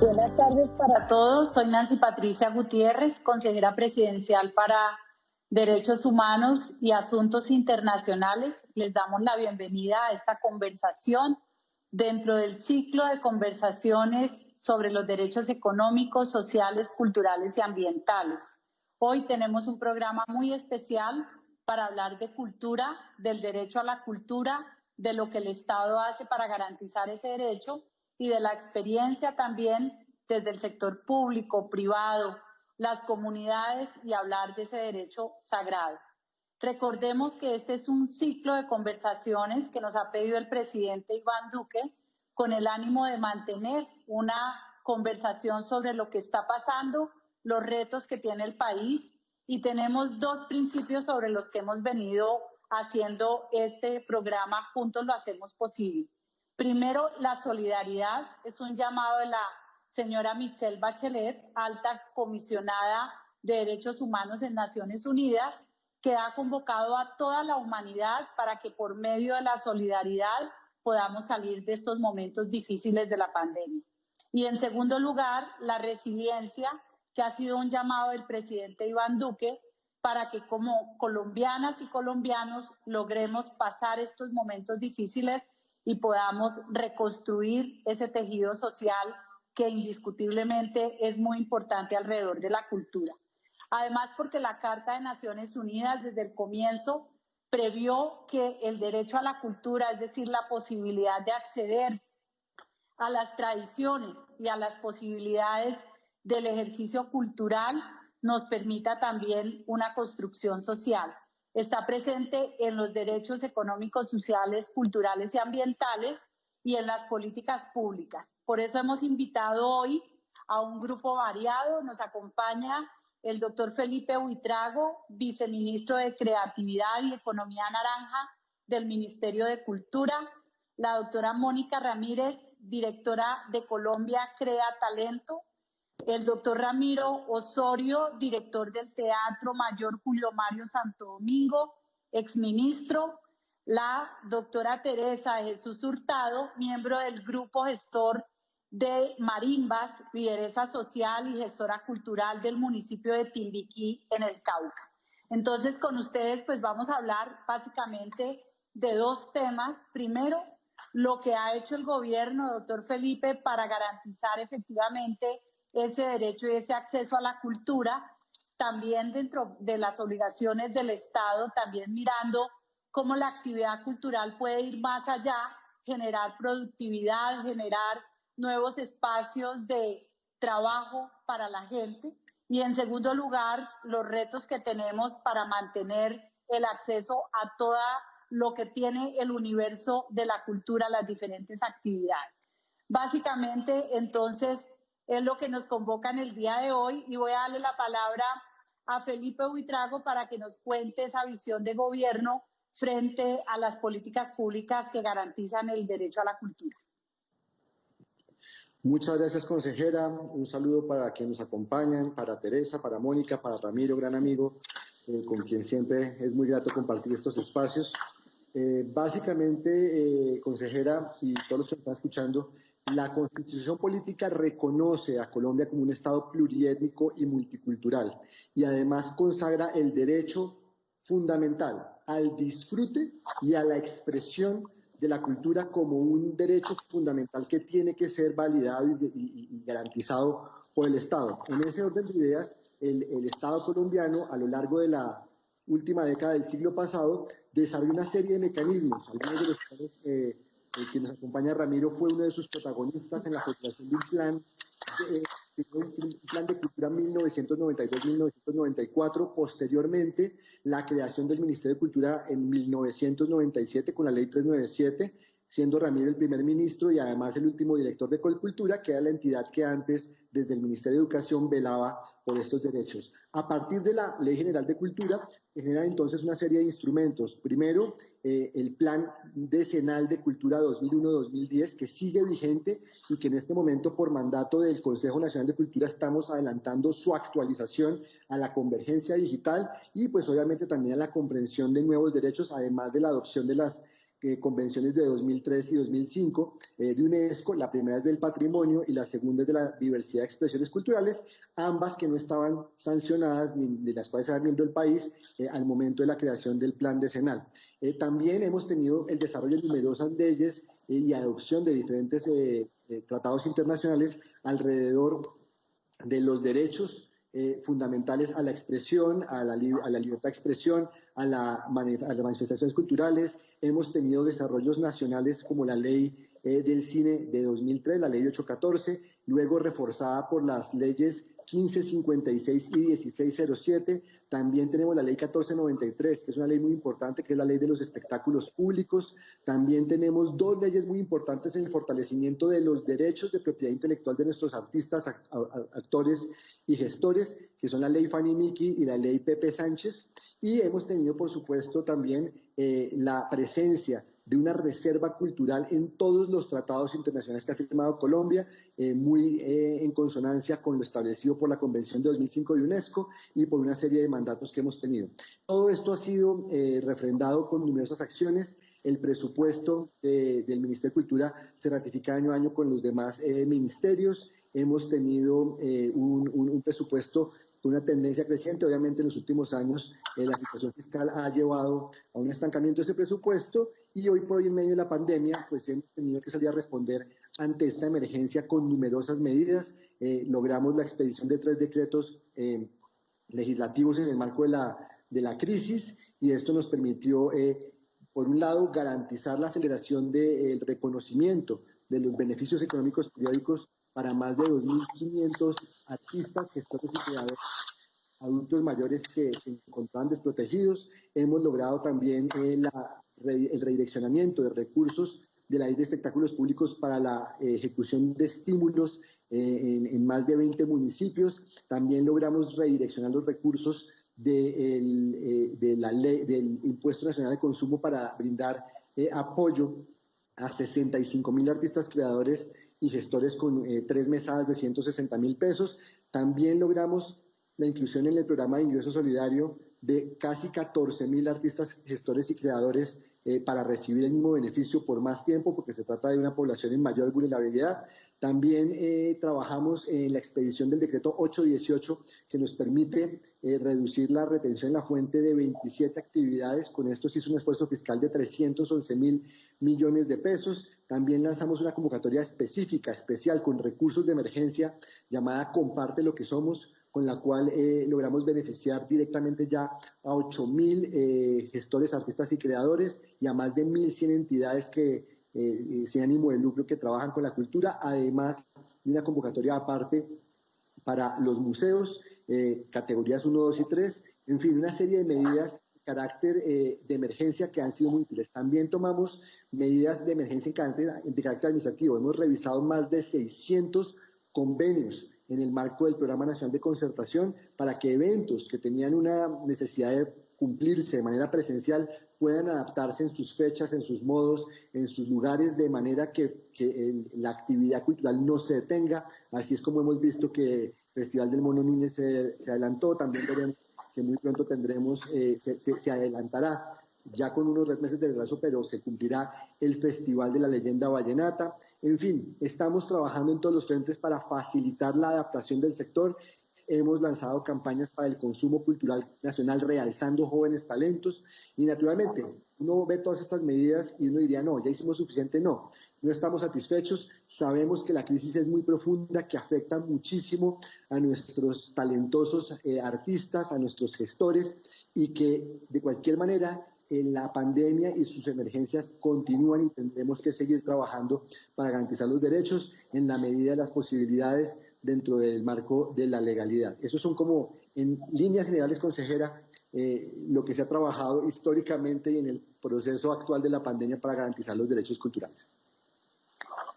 Buenas tardes para todos. Soy Nancy Patricia Gutiérrez, consejera presidencial para Derechos Humanos y Asuntos Internacionales. Les damos la bienvenida a esta conversación dentro del ciclo de conversaciones sobre los derechos económicos, sociales, culturales y ambientales. Hoy tenemos un programa muy especial para hablar de cultura, del derecho a la cultura, de lo que el Estado hace para garantizar ese derecho y de la experiencia también desde el sector público, privado, las comunidades y hablar de ese derecho sagrado. Recordemos que este es un ciclo de conversaciones que nos ha pedido el presidente Iván Duque con el ánimo de mantener una conversación sobre lo que está pasando, los retos que tiene el país, y tenemos dos principios sobre los que hemos venido haciendo este programa Juntos lo hacemos posible. Primero, la solidaridad es un llamado de la señora Michelle Bachelet, alta comisionada de Derechos Humanos en Naciones Unidas, que ha convocado a toda la humanidad para que por medio de la solidaridad podamos salir de estos momentos difíciles de la pandemia. Y en segundo lugar, la resiliencia, que ha sido un llamado del presidente Iván Duque para que como colombianas y colombianos logremos pasar estos momentos difíciles y podamos reconstruir ese tejido social que indiscutiblemente es muy importante alrededor de la cultura. Además, porque la Carta de Naciones Unidas desde el comienzo previó que el derecho a la cultura, es decir, la posibilidad de acceder a las tradiciones y a las posibilidades del ejercicio cultural, nos permita también una construcción social. Está presente en los derechos económicos, sociales, culturales y ambientales y en las políticas públicas. Por eso hemos invitado hoy a un grupo variado. Nos acompaña el doctor Felipe Buitrago, viceministro de Creatividad y Economía Naranja del Ministerio de Cultura, la doctora Mónica Ramírez, directora de Colombia Crea Talento, el doctor Ramiro Osorio, director del Teatro Mayor Julio Mario Santo Domingo, exministro, la doctora Teresa de Jesús Hurtado, miembro del grupo gestor de Marimbas, lideresa social y gestora cultural del municipio de Timbiquí en el Cauca. Entonces, con ustedes pues vamos a hablar básicamente de dos temas. Primero, lo que ha hecho el gobierno, doctor Felipe, para garantizar efectivamente ese derecho y ese acceso a la cultura, también dentro de las obligaciones del Estado, también mirando cómo la actividad cultural puede ir más allá, generar productividad, generar nuevos espacios de trabajo para la gente. Y en segundo lugar, los retos que tenemos para mantener el acceso a toda lo que tiene el universo de la cultura, las diferentes actividades. Básicamente, entonces, es lo que nos convoca en el día de hoy y voy a darle la palabra a Felipe Buitrago para que nos cuente esa visión de gobierno frente a las políticas públicas que garantizan el derecho a la cultura. Muchas gracias, consejera. Un saludo para quienes nos acompañan, para Teresa, para Mónica, para Ramiro, gran amigo, con quien siempre es muy grato compartir estos espacios. Básicamente, consejera y todos los que están escuchando, la Constitución Política reconoce a Colombia como un Estado pluriétnico y multicultural y además consagra el derecho fundamental al disfrute y a la expresión de la cultura como un derecho fundamental que tiene que ser validado y garantizado por el Estado. En ese orden de ideas, el Estado colombiano, a lo largo de la última década del siglo pasado, desarrolló una serie de mecanismos, algunos de los cuales que nos acompaña Ramiro fue uno de sus protagonistas en la formulación de un plan de cultura 1992-1994, posteriormente la creación del Ministerio de Cultura en 1997 con la Ley 397, siendo Ramiro el primer ministro y además el último director de Colcultura, que era la entidad que antes desde el Ministerio de Educación velaba por estos derechos. A partir de la Ley General de Cultura, se generan entonces una serie de instrumentos. Primero, el Plan Decenal de Cultura 2001-2010, que sigue vigente y que en este momento, por mandato del Consejo Nacional de Cultura, estamos adelantando su actualización a la convergencia digital y pues obviamente también a la comprensión de nuevos derechos, además de la adopción de las convenciones de 2003 y 2005 de UNESCO. La primera es del patrimonio y la segunda es de la diversidad de expresiones culturales, ambas que no estaban sancionadas ni de las cuales era miembro del país al momento de la creación del plan decenal. También hemos tenido el desarrollo de numerosas leyes y adopción de diferentes tratados internacionales alrededor de los derechos fundamentales a la expresión, a la libertad de expresión, a las manifestaciones culturales. Hemos tenido desarrollos nacionales como la ley del cine de 2003, la ley 814, luego reforzada por las leyes 1556 y 1607. También tenemos la ley 1493, que es una ley muy importante, que es la ley de los espectáculos públicos. También tenemos dos leyes muy importantes en el fortalecimiento de los derechos de propiedad intelectual de nuestros artistas, actores y gestores, que son la ley Fanny Mickey y la ley Pepe Sánchez. Y hemos tenido, por supuesto, también la presencia de una reserva cultural en todos los tratados internacionales que ha firmado Colombia, muy en consonancia con lo establecido por la Convención de 2005 de UNESCO y por una serie de mandatos que hemos tenido. Todo esto ha sido refrendado con numerosas acciones. El presupuesto del Ministerio de Cultura se ratifica año a año con los demás ministerios. Hemos tenido un presupuesto con una tendencia creciente. Obviamente en los últimos años la situación fiscal ha llevado a un estancamiento de ese presupuesto y hoy por hoy en medio de la pandemia pues hemos tenido que salir a responder ante esta emergencia con numerosas medidas. Logramos la expedición de 3 decretos legislativos en el marco de la crisis y esto nos permitió por un lado garantizar la aceleración del reconocimiento de los beneficios económicos periódicos para más de 2.500 artistas, gestores y creadores adultos mayores que se encontraban desprotegidos. Hemos logrado también el redireccionamiento de recursos de la ley de espectáculos públicos para la ejecución de estímulos en más de 20 municipios. También logramos redireccionar los recursos de la ley del Impuesto Nacional de Consumo para brindar apoyo a 65.000 artistas creadores y gestores con 3 mesadas de 160.000 pesos. También logramos la inclusión en el programa de ingreso solidario de casi 14.000 artistas, gestores y creadores para recibir el mismo beneficio por más tiempo, porque se trata de una población en mayor vulnerabilidad. También trabajamos en la expedición del decreto 818, que nos permite reducir la retención en la fuente de 27 actividades. Con esto se hizo un esfuerzo fiscal de 311.000 millones de pesos. También lanzamos una convocatoria específica, especial, con recursos de emergencia, llamada Comparte lo que somos, con la cual logramos beneficiar directamente ya a 8.000 gestores, artistas y creadores y a más de 1.100 entidades que sin ánimo de lucro que trabajan con la cultura, además de una convocatoria aparte para los museos, categorías 1, 2 y 3, en fin, una serie de medidas de carácter de emergencia que han sido muy útiles. También tomamos medidas de emergencia de carácter administrativo. Hemos revisado más de 600 convenios en el marco del Programa Nacional de Concertación para que eventos que tenían una necesidad de cumplirse de manera presencial puedan adaptarse en sus fechas, en sus modos, en sus lugares, de manera que la actividad cultural no se detenga. Así es como hemos visto que el Festival del Mono Núñez se adelantó. También veremos que muy pronto tendremos, se adelantará ya con unos meses de retraso, pero se cumplirá el Festival de la Leyenda Vallenata. En fin, estamos trabajando en todos los frentes para facilitar la adaptación del sector. Hemos lanzado campañas para el consumo cultural nacional, realzando jóvenes talentos. Y naturalmente, uno ve todas estas medidas y uno diría, no, ya hicimos suficiente. No, no estamos satisfechos. Sabemos que la crisis es muy profunda, que afecta muchísimo a nuestros talentosos artistas, a nuestros gestores, y que de cualquier manera la pandemia y sus emergencias continúan y tendremos que seguir trabajando para garantizar los derechos en la medida de las posibilidades dentro del marco de la legalidad. Esos son como, en líneas generales, consejera, lo que se ha trabajado históricamente y en el proceso actual de la pandemia para garantizar los derechos culturales.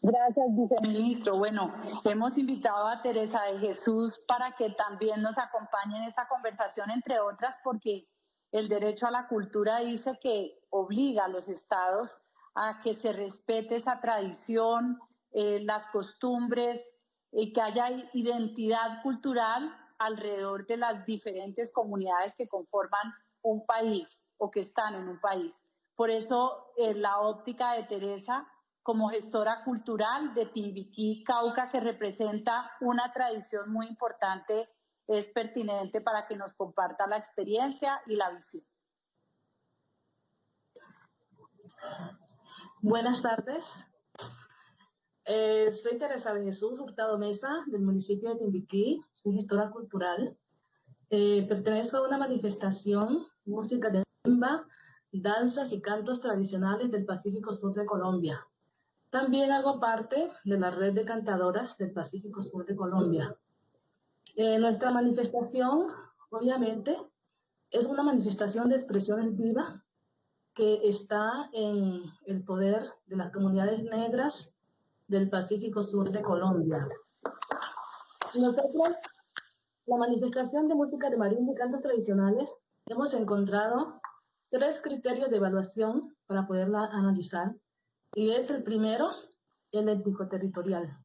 Gracias, viceministro. Bueno, hemos invitado a Teresa de Jesús para que también nos acompañe en esta conversación, entre otras, porque el derecho a la cultura dice que obliga a los estados a que se respete esa tradición, las costumbres, y que haya identidad cultural alrededor de las diferentes comunidades que conforman un país o que están en un país. Por eso la óptica de Teresa como gestora cultural de Timbiquí, Cauca, que representa una tradición muy importante, es pertinente para que nos comparta la experiencia y la visión. Buenas tardes. Soy Teresa de Jesús Hurtado Mesa, del municipio de Timbiquí. Soy gestora cultural. Pertenezco a una manifestación, música de marimba, danzas y cantos tradicionales del Pacífico Sur de Colombia. También hago parte de la red de cantadoras del Pacífico Sur de Colombia. Nuestra manifestación, obviamente, es una manifestación de expresiones vivas que está en el poder de las comunidades negras del Pacífico Sur de Colombia. Nosotros, la manifestación de música de marimba y cantos tradicionales, hemos encontrado 3 criterios de evaluación para poderla analizar, y es el primero, el étnico-territorial.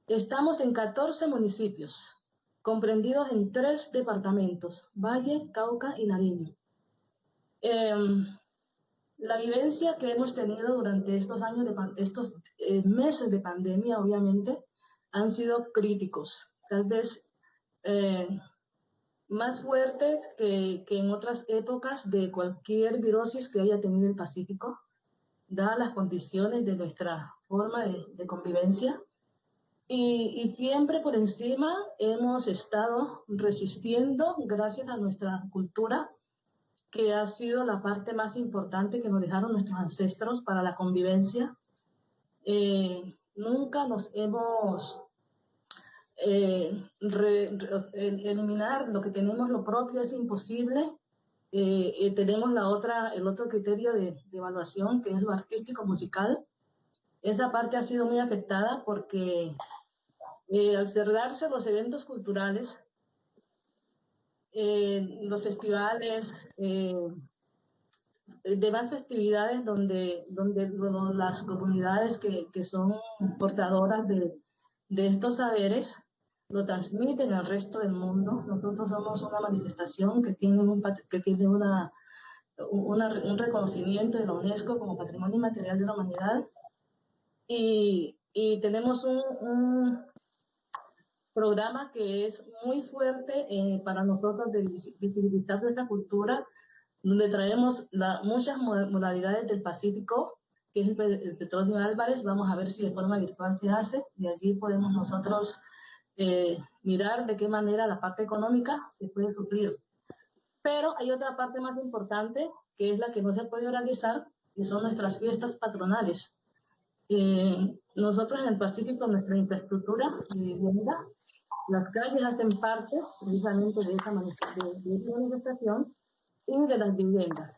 Estamos en 14 municipios, comprendidos en 3 departamentos, Valle, Cauca y Nariño. La vivencia que hemos tenido durante estos años, estos meses de pandemia, obviamente, han sido críticos, tal vez más fuertes que en otras épocas de cualquier virosis que haya tenido el Pacífico, dadas las condiciones de nuestra forma de convivencia. Y siempre por encima hemos estado resistiendo gracias a nuestra cultura, que ha sido la parte más importante que nos dejaron nuestros ancestros para la convivencia. Nunca nos hemos eliminar lo que tenemos, lo propio, es imposible. Tenemos el otro criterio de evaluación, que es lo artístico musical. Esa parte ha sido muy afectada porque al cerrarse los eventos culturales, los festivales, demás festividades donde las comunidades que son portadoras de estos saberes lo transmiten al resto del mundo. Nosotros somos una manifestación que tiene un reconocimiento de la UNESCO como Patrimonio Inmaterial de la Humanidad, y tenemos un programa que es muy fuerte para nosotros de visibilizar nuestra cultura, donde traemos muchas modalidades del Pacífico, que es el Petróleo Álvarez. Vamos a ver si de forma virtual se hace, y allí podemos nosotros mirar de qué manera la parte económica se puede suplir. Pero hay otra parte más importante, que es la que no se puede organizar, que son nuestras fiestas patronales. Nosotros en el Pacífico, nuestra infraestructura de vivienda, las calles hacen parte precisamente de esa manifestación y de las viviendas.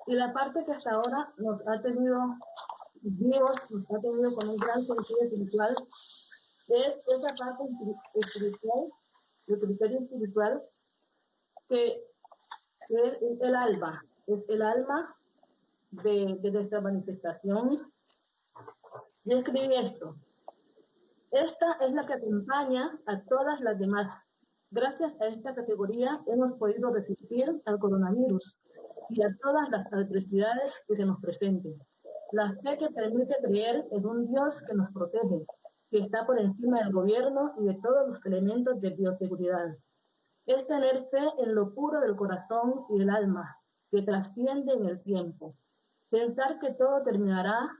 Y la parte que hasta ahora nos ha tenido vivos, nos ha tenido con un gran sentido espiritual, es esa parte espiritual, el criterio espiritual, que es el alma de nuestra manifestación. Yo escribí esto: esta es la que acompaña a todas las demás. Gracias a esta categoría hemos podido resistir al coronavirus y a todas las adversidades que se nos presenten. La fe que permite creer en un Dios que nos protege, que está por encima del gobierno y de todos los elementos de bioseguridad. Es tener fe en lo puro del corazón y del alma, que trasciende en el tiempo. Pensar que todo terminará,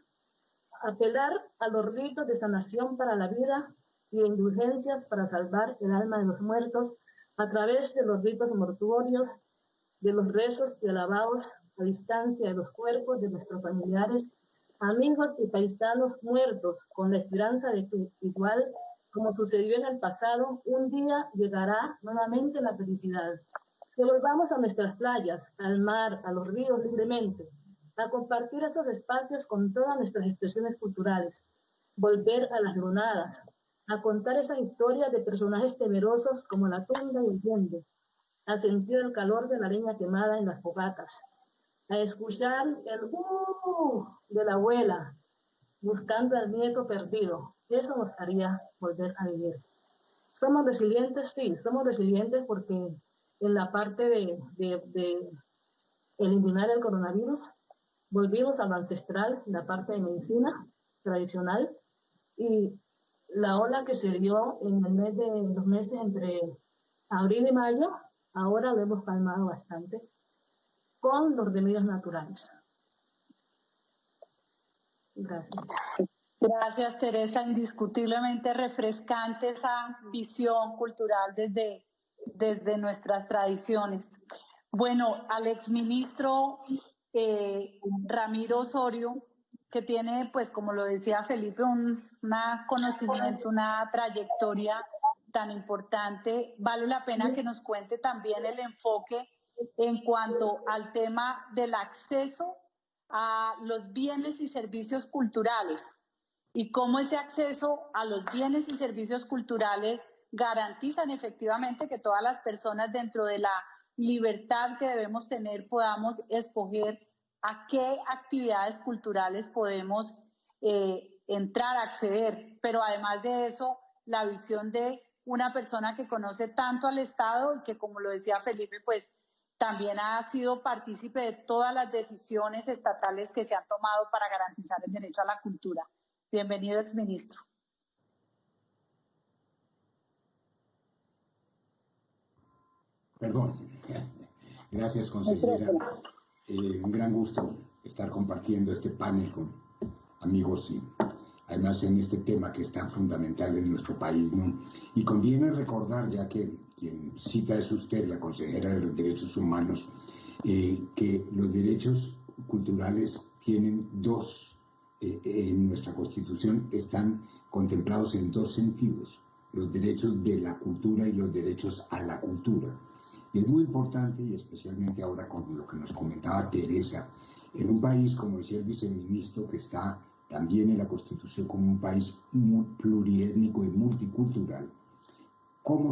apelar a los ritos de sanación para la vida y de indulgencias para salvar el alma de los muertos a través de los ritos mortuorios, de los rezos y alabados a distancia de los cuerpos de nuestros familiares, amigos y paisanos muertos, con la esperanza de que, igual como sucedió en el pasado, un día llegará nuevamente la felicidad. Que volvamos a nuestras playas, al mar, a los ríos libremente, a compartir esos espacios con todas nuestras expresiones culturales, volver a las lunadas, a contar esas historias de personajes temerosos como la tunda y el duende, a sentir el calor de la leña quemada en las fogatas, a escuchar el de la abuela buscando al nieto perdido. Eso nos haría volver a vivir. ¿Somos resilientes? Sí, somos resilientes porque en la parte de eliminar el coronavirus, volvimos a lo ancestral, la parte de medicina tradicional, y la ola que se dio en los meses entre abril y mayo, ahora lo hemos calmado bastante con los remedios naturales. Gracias. Gracias, Teresa. Indiscutiblemente refrescante esa visión cultural desde nuestras tradiciones. Bueno, al exministro Ramiro Osorio, que tiene, pues como lo decía Felipe, un conocimiento, una trayectoria tan importante, vale la pena que nos cuente también el enfoque en cuanto al tema del acceso a los bienes y servicios culturales y cómo ese acceso a los bienes y servicios culturales garantizan efectivamente que todas las personas, dentro de la libertad que debemos tener, podamos escoger a qué actividades culturales podemos entrar a acceder. Pero además de eso, la visión de una persona que conoce tanto al Estado y que, como lo decía Felipe, pues también ha sido partícipe de todas las decisiones estatales que se han tomado para garantizar el derecho a la cultura. Bienvenido, exministro. Perdón. Gracias, consejera. Un gran gusto estar compartiendo este panel con amigos y además en este tema que es tan fundamental en nuestro país, ¿no? Y conviene recordar, ya que quien cita es usted, la consejera de los Derechos Humanos, que los derechos culturales tienen dos, en nuestra Constitución están contemplados en dos sentidos, los derechos de la cultura y los derechos a la cultura. Y es muy importante, y especialmente ahora con lo que nos comentaba Teresa, en un país, como decía el viceministro, que está también en la Constitución como un país muy pluriétnico y multicultural, ¿cómo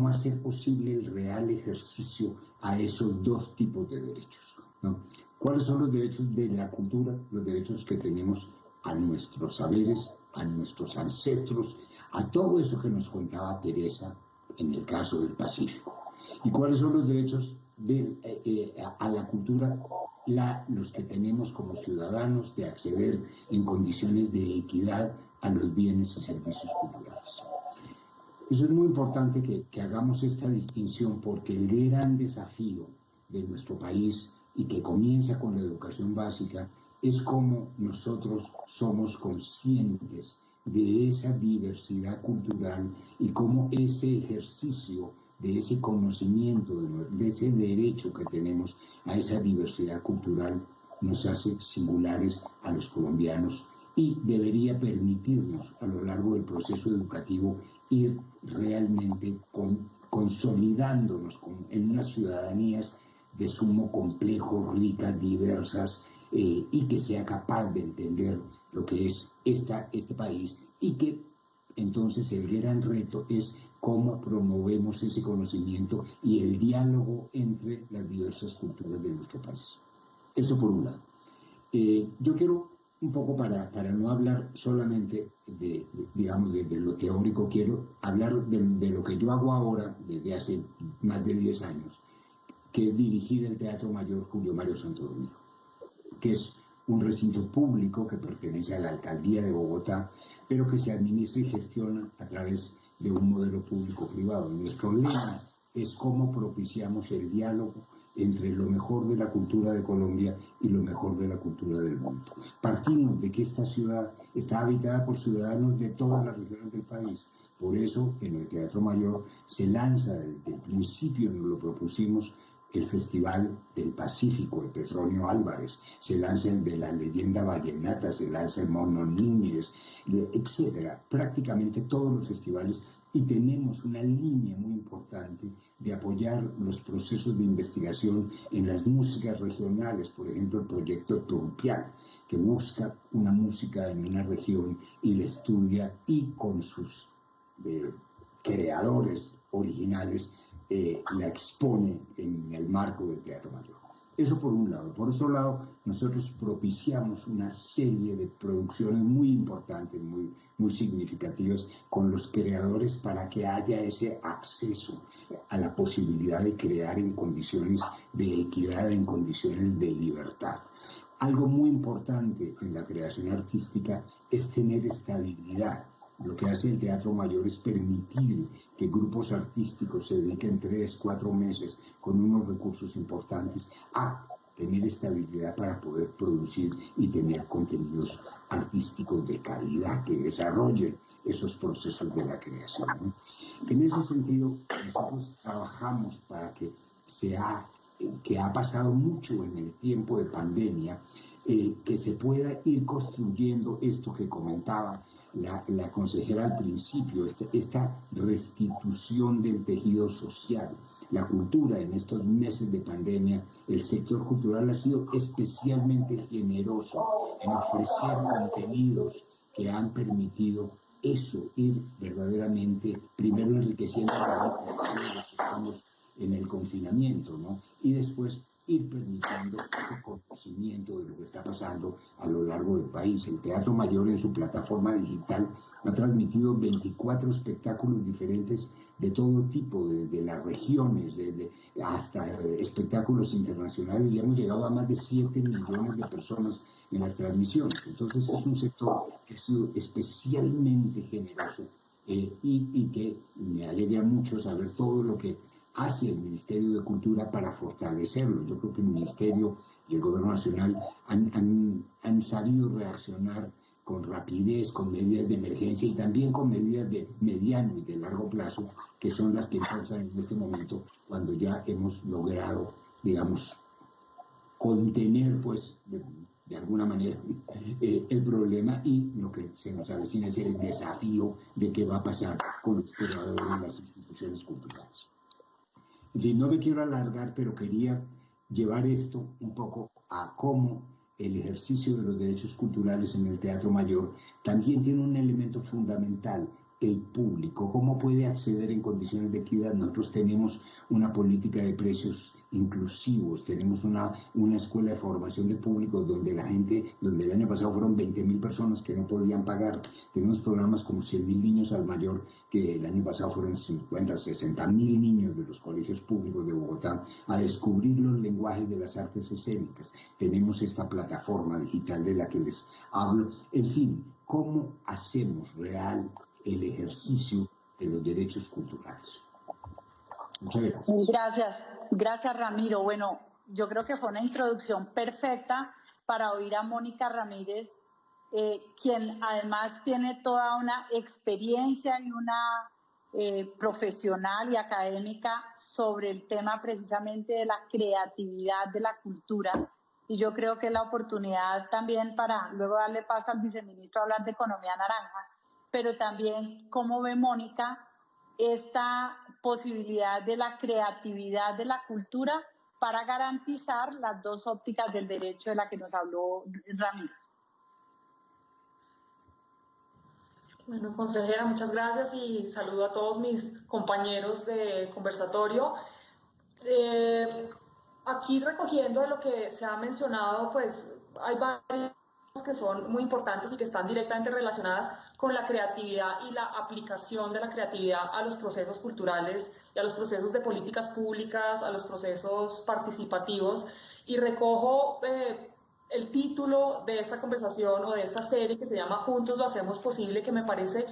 hacer posible el real ejercicio a esos dos tipos de derechos, ¿no? ¿Cuáles son los derechos de la cultura? Los derechos que tenemos a nuestros saberes, a nuestros ancestros, a todo eso que nos contaba Teresa en el caso del Pacífico. ¿Y cuáles son los derechos a la cultura? Los que tenemos como ciudadanos de acceder en condiciones de equidad a los bienes y servicios culturales. Eso es muy importante que hagamos esta distinción, porque el gran desafío de nuestro país, y que comienza con la educación básica, es cómo nosotros somos conscientes de esa diversidad cultural y cómo ese ejercicio de ese conocimiento, de ese derecho que tenemos a esa diversidad cultural nos hace singulares a los colombianos y debería permitirnos a lo largo del proceso educativo ir realmente consolidándonos en unas ciudadanías de sumo complejo, ricas, diversas, y que sea capaz de entender lo que es este país, y que entonces el gran reto es cómo promovemos ese conocimiento y el diálogo entre las diversas culturas de nuestro país. Eso por un lado. Yo quiero un poco, para no hablar solamente de lo teórico, quiero hablar de lo que yo hago ahora desde hace más de 10 años, que es dirigir el Teatro Mayor Julio Mario Santo Domingo, que es un recinto público que pertenece a la Alcaldía de Bogotá, pero que se administra y gestiona a través de un modelo público-privado. Nuestro lema es cómo propiciamos el diálogo entre lo mejor de la cultura de Colombia y lo mejor de la cultura del mundo. Partimos de que esta ciudad está habitada por ciudadanos de todas las regiones del país. Por eso, en el Teatro Mayor se lanza desde el principio, nos lo propusimos, el Festival del Pacífico, el Petronio Álvarez, se lanza el de la leyenda vallenata, se lanza el Mono Núñez, etcétera, prácticamente todos los festivales, y tenemos una línea muy importante de apoyar los procesos de investigación en las músicas regionales, por ejemplo el proyecto Turpial, que busca una música en una región y la estudia y con sus creadores originales la expone en el marco del Teatro Mayor. Eso por un lado. Por otro lado, nosotros propiciamos una serie de producciones muy importantes, muy significativas con los creadores para que haya ese acceso a la posibilidad de crear en condiciones de equidad, en condiciones de libertad. Algo muy importante en la creación artística es tener estabilidad. Lo que hace el Teatro Mayor es permitir que grupos artísticos se dediquen 3, 4 meses con unos recursos importantes a tener estabilidad para poder producir y tener contenidos artísticos de calidad que desarrollen esos procesos de la creación, ¿no? En ese sentido, nosotros trabajamos para que ha pasado mucho en el tiempo de pandemia, que se pueda ir construyendo esto que comentaba la consejera al principio, esta restitución del tejido social. La cultura en estos meses de pandemia, el sector cultural ha sido especialmente generoso en ofrecer contenidos que han permitido eso, ir verdaderamente primero enriqueciendo la vida de los que estamos en el confinamiento, ¿no? Y después ir permitiendo ese conocimiento de lo que está pasando a lo largo del país. El Teatro Mayor en su plataforma digital ha transmitido 24 espectáculos diferentes de todo tipo, de las regiones, hasta espectáculos internacionales, y hemos llegado a más de 7 millones de personas en las transmisiones. Entonces es un sector que ha sido especialmente generoso, y que me alegra mucho saber todo lo que hace el Ministerio de Cultura para fortalecerlo. Yo creo que el Ministerio y el Gobierno Nacional han sabido reaccionar con rapidez, con medidas de emergencia y también con medidas de mediano y de largo plazo, que son las que importan en este momento, cuando ya hemos logrado, digamos, contener, pues, de alguna manera, el problema, y lo que se nos avecina es el desafío de qué va a pasar con los creadores de las instituciones culturales. No me quiero alargar, pero quería llevar esto un poco a cómo el ejercicio de los derechos culturales en el Teatro Mayor también tiene un elemento fundamental: el público. ¿Cómo puede acceder en condiciones de equidad? Nosotros tenemos una política de precios inclusivos, tenemos una escuela de formación de públicos donde donde el año pasado fueron 20.000 personas que no podían pagar. Tenemos programas como 100.000 niños al mayor, que el año pasado fueron 50, 60.000 niños de los colegios públicos de Bogotá a descubrir los lenguajes de las artes escénicas. Tenemos esta plataforma digital de la que les hablo. En fin, ¿cómo hacemos real el ejercicio de los derechos culturales? Muchas gracias. Gracias Ramiro. Bueno, yo creo que fue una introducción perfecta para oír a Mónica Ramírez, quien además tiene toda una experiencia y una profesional y académica sobre el tema precisamente de la creatividad de la cultura. Y yo creo que es la oportunidad también para luego darle paso al viceministro a hablar de economía naranja, pero también cómo ve Mónica esta posibilidad de la creatividad de la cultura para garantizar las dos ópticas del derecho de la que nos habló Ramiro. Bueno, consejera, muchas gracias y saludo a todos mis compañeros de conversatorio. Aquí recogiendo de lo que se ha mencionado, pues hay varias que son muy importantes y que están directamente relacionadas con la creatividad y la aplicación de la creatividad a los procesos culturales y a los procesos de políticas públicas, a los procesos participativos. Y recojo el título de esta conversación o de esta serie, que se llama Juntos lo hacemos posible, que me parece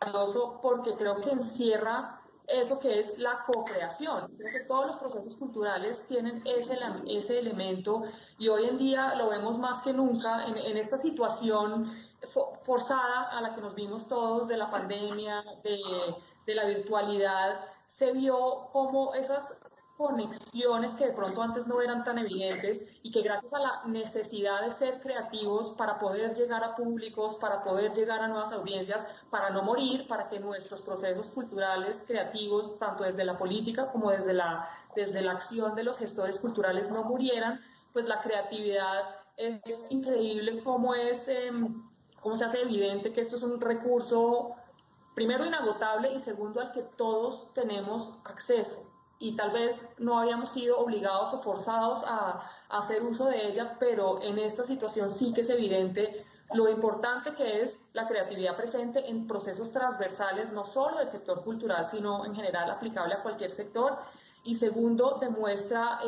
valioso porque creo que encierra eso que es la co-creación. Creo que todos los procesos culturales tienen ese elemento, y hoy en día lo vemos más que nunca en esta situación forzada a la que nos vimos todos de la pandemia, de la virtualidad. Se vio como esas conexiones que de pronto antes no eran tan evidentes, y que gracias a la necesidad de ser creativos para poder llegar a públicos, para poder llegar a nuevas audiencias, para no morir, para que nuestros procesos culturales creativos, tanto desde la política como desde la acción de los gestores culturales, no murieran, pues la creatividad es increíble cómo se hace evidente que esto es un recurso, primero, inagotable, y segundo, al que todos tenemos acceso. y tal vez no habíamos sido obligados o forzados a hacer uso de ella, pero en esta situación sí que es evidente lo importante que es la creatividad presente en procesos transversales, no solo del sector cultural, sino en general aplicable a cualquier sector. Y segundo, demuestra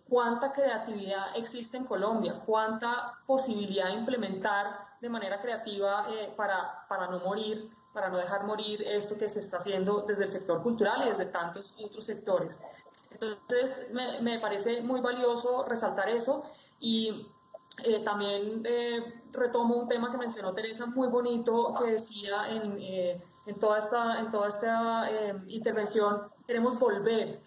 cuánta creatividad existe en Colombia, cuánta posibilidad de implementar de manera creativa para no morir, para no dejar morir esto que se está haciendo desde el sector cultural y desde tantos otros sectores. Entonces, me parece muy valioso resaltar eso y también retomo un tema que mencionó Teresa, muy bonito, que decía en toda esta intervención, queremos volver,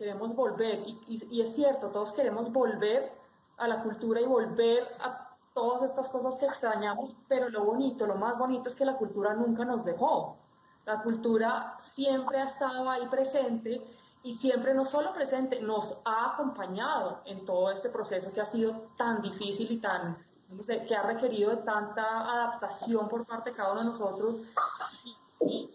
y es cierto, todos queremos volver a la cultura y volver a todas estas cosas que extrañamos, pero lo bonito, lo más bonito es que la cultura nunca nos dejó. La cultura siempre ha estado ahí presente y siempre no solo presente, nos ha acompañado en todo este proceso que ha sido tan difícil y que ha requerido de tanta adaptación por parte de cada uno de nosotros y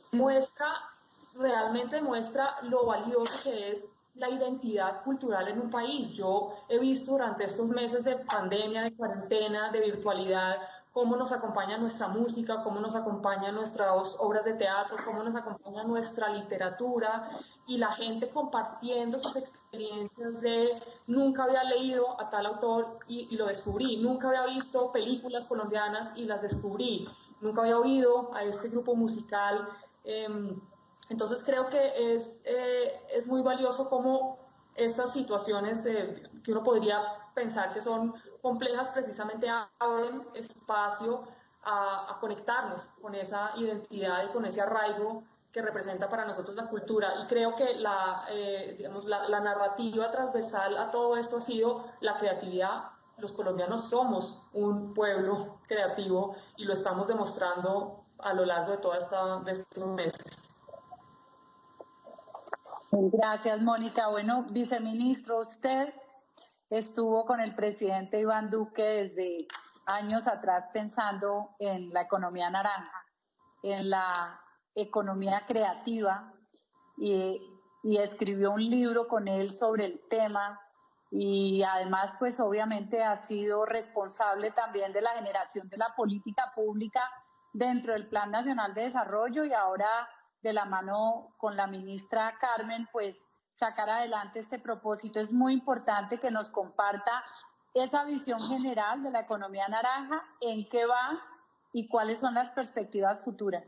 realmente muestra lo valioso que es la identidad cultural en un país. Yo he visto durante estos meses de pandemia, de cuarentena, de virtualidad, cómo nos acompaña nuestra música, cómo nos acompañan nuestras obras de teatro, cómo nos acompaña nuestra literatura y la gente compartiendo sus experiencias de nunca había leído a tal autor y lo descubrí, nunca había visto películas colombianas y las descubrí, nunca había oído a este grupo musical. Entonces creo que es muy valioso cómo estas situaciones que uno podría pensar que son complejas precisamente abren espacio a conectarnos con esa identidad y con ese arraigo que representa para nosotros la cultura. Y creo que la narrativa transversal a todo esto ha sido la creatividad. Los colombianos somos un pueblo creativo y lo estamos demostrando a lo largo de estos meses. Gracias, Mónica. Bueno, viceministro, usted estuvo con el presidente Iván Duque desde años atrás pensando en la economía naranja, en la economía creativa y escribió un libro con él sobre el tema y además pues obviamente ha sido responsable también de la generación de la política pública dentro del Plan Nacional de Desarrollo y ahora de la mano con la ministra Carmen, pues sacar adelante este propósito. Es muy importante que nos comparta esa visión general de la economía naranja, en qué va y cuáles son las perspectivas futuras.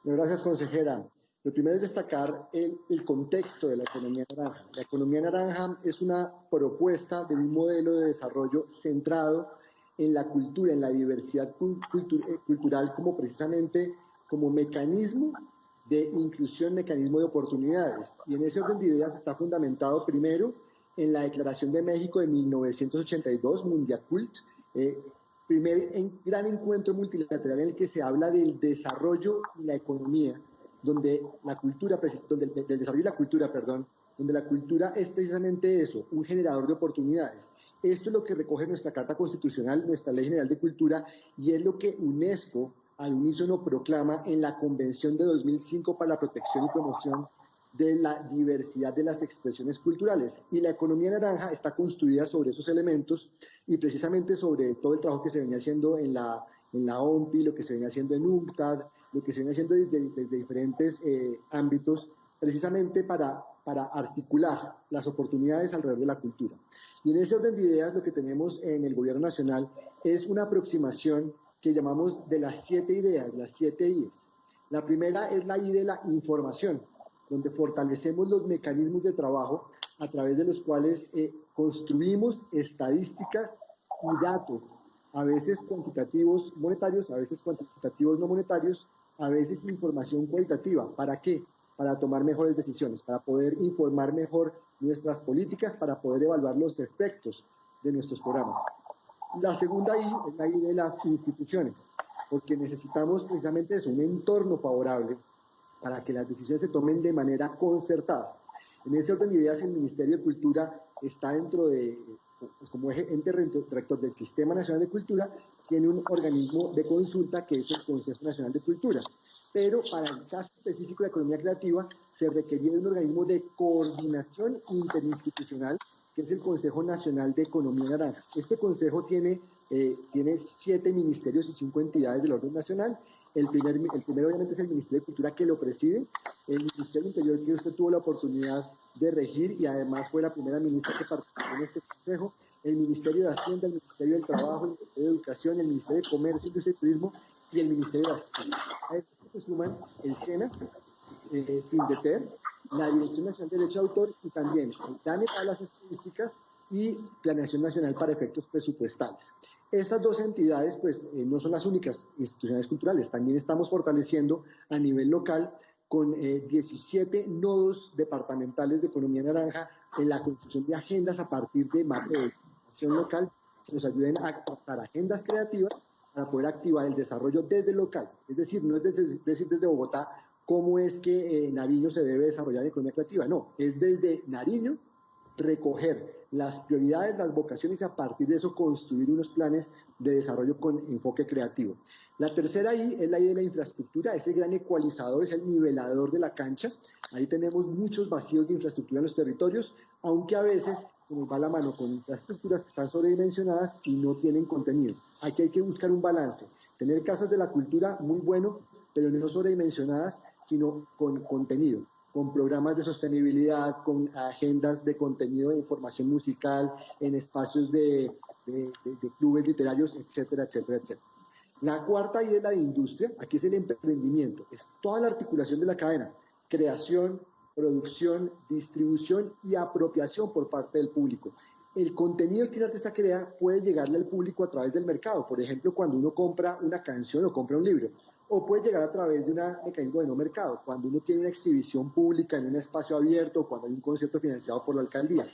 Gracias, consejera. Lo primero es destacar el contexto de la economía naranja. La economía naranja es una propuesta de un modelo de desarrollo centrado en la cultura, en la diversidad cultural como mecanismo de inclusión, mecanismo de oportunidades. Y en ese orden de ideas está fundamentado primero en la Declaración de México de 1982, Mundiacult, gran encuentro multilateral en el que se habla del desarrollo y la economía, donde del desarrollo y la cultura, donde la cultura es precisamente eso, un generador de oportunidades. Esto es lo que recoge nuestra Carta Constitucional, nuestra Ley General de Cultura, y es lo que UNESCO al unísono proclama en la Convención de 2005 para la protección y promoción de la diversidad de las expresiones culturales. Y la economía naranja está construida sobre esos elementos y precisamente sobre todo el trabajo que se venía haciendo en la OMPI, lo que se venía haciendo en UNCTAD, lo que se venía haciendo desde diferentes ámbitos, precisamente para articular las oportunidades alrededor de la cultura. Y en ese orden de ideas lo que tenemos en el Gobierno Nacional es una aproximación que llamamos de las 7 ideas, las 7 I's. La primera es la I de la información, donde fortalecemos los mecanismos de trabajo a través de los cuales construimos estadísticas y datos, a veces cuantitativos monetarios, a veces cuantitativos no monetarios, a veces información cualitativa. ¿Para qué? Para tomar mejores decisiones, para poder informar mejor nuestras políticas, para poder evaluar los efectos de nuestros programas. La segunda I es la I de las instituciones, porque necesitamos precisamente eso, un entorno favorable para que las decisiones se tomen de manera concertada. En ese orden de ideas, el Ministerio de Cultura está dentro de, pues como ente rector del Sistema Nacional de Cultura, tiene un organismo de consulta que es el Consejo Nacional de Cultura. pero para el caso específico de la economía creativa se requería de un organismo de coordinación interinstitucional, que es el Consejo Nacional de Economía Naranja. Este consejo tiene 7 ministerios y 5 entidades del orden nacional. El primero obviamente es el Ministerio de Cultura, que lo preside, el Ministerio del Interior, que usted tuvo la oportunidad de regir y además fue la primera ministra que participó en este consejo, el Ministerio de Hacienda, el Ministerio del Trabajo, el Ministerio de Educación, el Ministerio de Comercio, Industria y Turismo y el Ministerio de Hacienda. A esto se suman el SENA, FINDETER, la Dirección Nacional de Derecho de Autor y también el DANE para las estadísticas y Planeación Nacional para efectos presupuestales. Estas dos entidades pues no son las únicas instituciones culturales, también estamos fortaleciendo a nivel local con 17 nodos departamentales de economía naranja en la construcción de agendas a partir de mapas de educación local que nos ayuden a captar agendas creativas para poder activar el desarrollo desde el local. Es decir, no es desde Bogotá cómo es que Nariño se debe desarrollar en economía creativa, no, es desde Nariño recoger las prioridades, las vocaciones y a partir de eso construir unos planes de desarrollo con enfoque creativo. La tercera I es la I de la infraestructura, es el gran ecualizador, es el nivelador de la cancha. Ahí tenemos muchos vacíos de infraestructura en los territorios, aunque a veces se nos va la mano con infraestructuras que están sobredimensionadas y no tienen contenido. Aquí hay que buscar un balance, tener casas de la cultura muy bueno, pero no sobredimensionadas, sino con contenido, con programas de sostenibilidad, con agendas de contenido de información musical, en espacios de clubes literarios, etcétera, etcétera, etcétera. La cuarta y es la de industria, aquí es el emprendimiento, es toda la articulación de la cadena, creación, producción, distribución y apropiación por parte del público. El contenido que un artista crea puede llegarle al público a través del mercado, por ejemplo, cuando uno compra una canción o compra un libro, o puede llegar a través de un mecanismo de no mercado, cuando uno tiene una exhibición pública en un espacio abierto, cuando hay un concierto financiado por la alcaldía.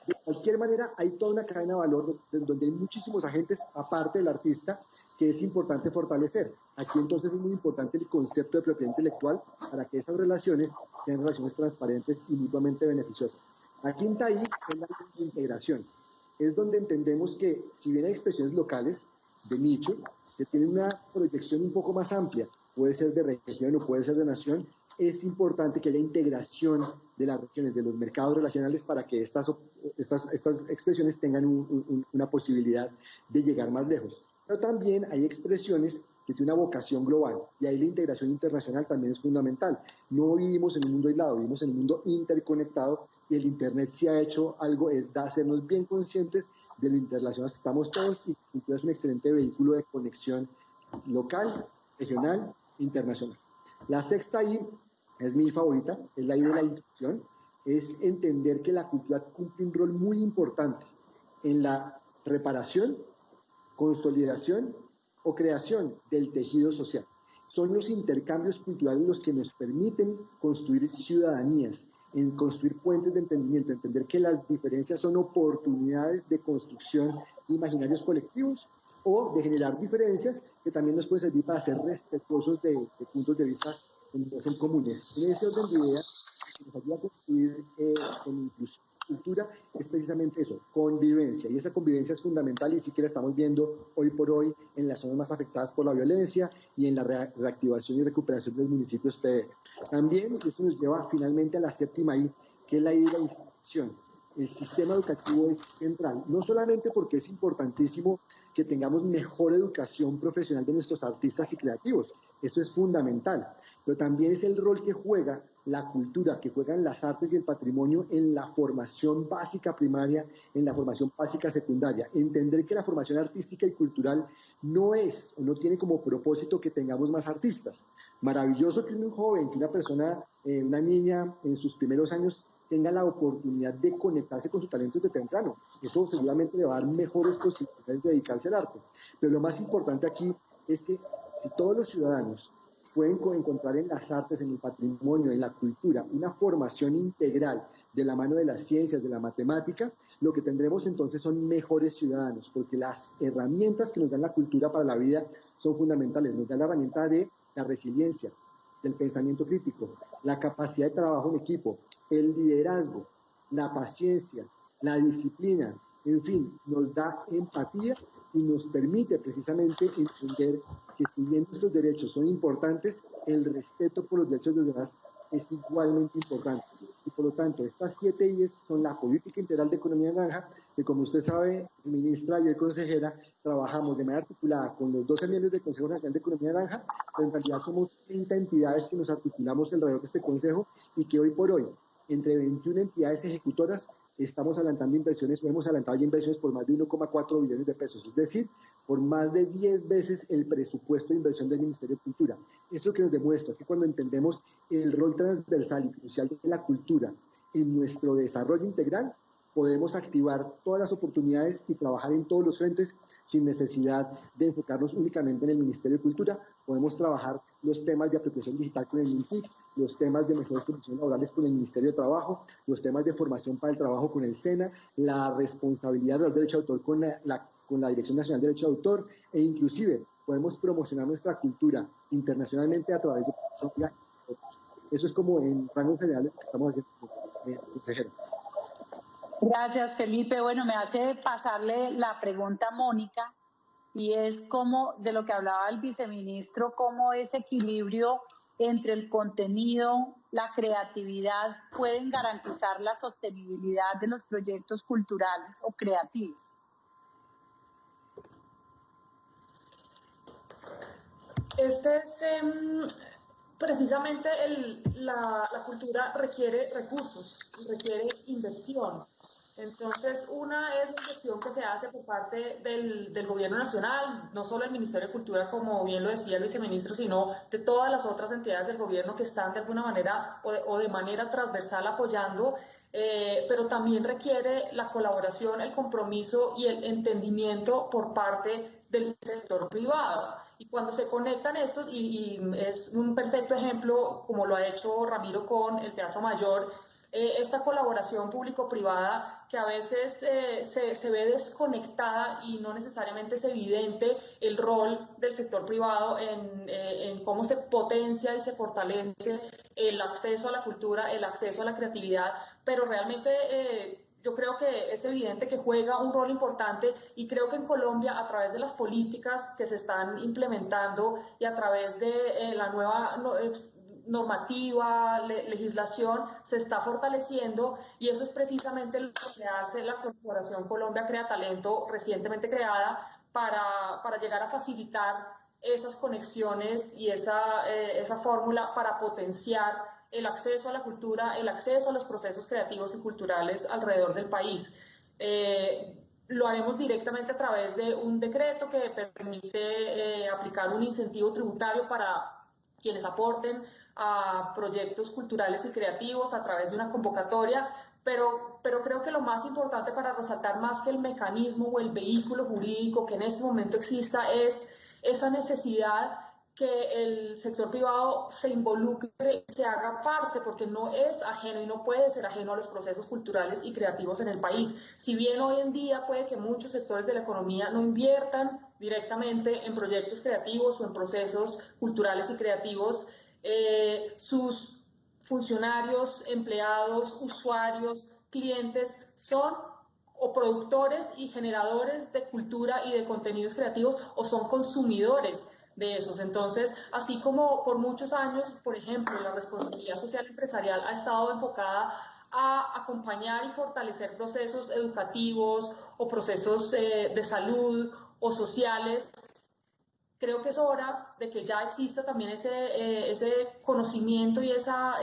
De cualquier manera, hay toda una cadena de valor donde hay muchísimos agentes, aparte del artista, que es importante fortalecer. Aquí entonces es muy importante el concepto de propiedad intelectual para que esas relaciones sean relaciones transparentes y mutuamente beneficiosas. La quinta I es la integración. Es donde entendemos que si bien hay expresiones locales de nicho, que tienen una proyección un poco más amplia, puede ser de región o puede ser de nación, es importante que haya integración de las regiones, de los mercados regionales para que estas expresiones tengan una posibilidad de llegar más lejos. Pero también hay expresiones que tienen una vocación global y ahí la integración internacional también es fundamental. No vivimos en un mundo aislado, vivimos en un mundo interconectado y el Internet sí ha hecho algo, es hacernos bien conscientes de lo interrelacionados que estamos todos y es un excelente vehículo de conexión local, regional e internacional. La sexta I es mi favorita, es la I de la inclusión, es entender que la cultura cumple un rol muy importante en la reparación, consolidación o creación del tejido social. Son los intercambios culturales los que nos permiten construir ciudadanías, en construir puentes de entendimiento, entender que las diferencias son oportunidades de construcción de imaginarios colectivos o de generar diferencias que también nos pueden servir para ser respetuosos de puntos de vista que nos hacen comunes. En ese orden de ideas, que nos ayuda a construir con inclusión cultura es precisamente eso, convivencia, y esa convivencia es fundamental y sí que la estamos viendo hoy por hoy en las zonas más afectadas por la violencia y en la reactivación y recuperación de los municipios PD. También eso nos lleva finalmente a la séptima I, que es la I de la institución. El sistema educativo es central, no solamente porque es importantísimo que tengamos mejor educación profesional de nuestros artistas y creativos, eso es fundamental, pero también es el rol que juega la cultura, que juegan las artes y el patrimonio en la formación básica primaria, en la formación básica secundaria. Entender que la formación artística y cultural no es o no tiene como propósito que tengamos más artistas. Maravilloso que un joven, que una persona, una niña en sus primeros años tenga la oportunidad de conectarse con sus talentos de temprano. Eso seguramente le va a dar mejores posibilidades de dedicarse al arte. Pero lo más importante aquí es que si todos los ciudadanos pueden encontrar en las artes, en el patrimonio, en la cultura, una formación integral de la mano de las ciencias, de la matemática, lo que tendremos entonces son mejores ciudadanos, porque las herramientas que nos dan la cultura para la vida son fundamentales. Nos dan la herramienta de la resiliencia, del pensamiento crítico, la capacidad de trabajo en equipo, el liderazgo, la paciencia, la disciplina, en fin, nos da empatía y nos permite precisamente entender que si bien nuestros derechos son importantes, el respeto por los derechos de los demás es igualmente importante. Y por lo tanto, estas 7 I's son la política integral de economía naranja, que como usted sabe, ministra y consejera, trabajamos de manera articulada con los 12 miembros del Consejo Nacional de Economía Naranja, pero en realidad somos 30 entidades que nos articulamos alrededor de este consejo y que hoy por hoy, entre 21 entidades ejecutoras, estamos adelantando inversiones o hemos adelantado ya inversiones por más de 1,4 billones de pesos, es decir, por más de 10 veces el presupuesto de inversión del Ministerio de Cultura. Eso que nos demuestra es que cuando entendemos el rol transversal y crucial de la cultura en nuestro desarrollo integral, podemos activar todas las oportunidades y trabajar en todos los frentes sin necesidad de enfocarnos únicamente en el Ministerio de Cultura. Podemos trabajar los temas de apropiación digital con el MINTIC, los temas de mejores condiciones laborales con el Ministerio de Trabajo, los temas de formación para el trabajo con el SENA, la responsabilidad del derecho de autor con la Dirección Nacional de Derecho de Autor, e inclusive podemos promocionar nuestra cultura internacionalmente a través de... Eso es como en rango general lo que estamos haciendo, consejero. Gracias, Felipe. Bueno, me hace pasarle la pregunta a Mónica, y es como de lo que hablaba el viceministro, cómo ese equilibrio entre el contenido, la creatividad, pueden garantizar la sostenibilidad de los proyectos culturales o creativos. Precisamente la cultura requiere recursos, requiere inversión. Entonces, una es la inversión que se hace por parte del Gobierno Nacional, no solo el Ministerio de Cultura, como bien lo decía el viceministro, sino de todas las otras entidades del gobierno que están de alguna manera o de manera transversal apoyando, pero también requiere la colaboración, el compromiso y el entendimiento por parte del sector privado. Y cuando se conectan estos, y es un perfecto ejemplo, como lo ha hecho Ramiro con el Teatro Mayor, esta colaboración público-privada que a veces se ve desconectada y no necesariamente es evidente el rol del sector privado en cómo se potencia y se fortalece el acceso a la cultura, el acceso a la creatividad, pero realmente yo creo que es evidente que juega un rol importante, y creo que en Colombia, a través de las políticas que se están implementando y a través de la nueva normativa, legislación, se está fortaleciendo, y eso es precisamente lo que hace la Corporación Colombia Crea Talento, recientemente creada, para llegar a facilitar esas conexiones y esa fórmula para potenciar el acceso a la cultura, el acceso a los procesos creativos y culturales alrededor del país. Lo haremos directamente a través de un decreto que permite aplicar un incentivo tributario para quienes aporten a proyectos culturales y creativos a través de una convocatoria, pero creo que lo más importante para resaltar, más que el mecanismo o el vehículo jurídico que en este momento exista, es esa necesidad que el sector privado se involucre, se haga parte, porque no es ajeno y no puede ser ajeno a los procesos culturales y creativos en el país. Si bien hoy en día puede que muchos sectores de la economía no inviertan directamente en proyectos creativos o en procesos culturales y creativos, sus funcionarios, empleados, usuarios, clientes son o productores y generadores de cultura y de contenidos creativos, o son consumidores de esos. Entonces, así como por muchos años, por ejemplo, la responsabilidad social empresarial ha estado enfocada a acompañar y fortalecer procesos educativos o procesos de salud o sociales, creo que es hora de que ya exista también ese conocimiento y esa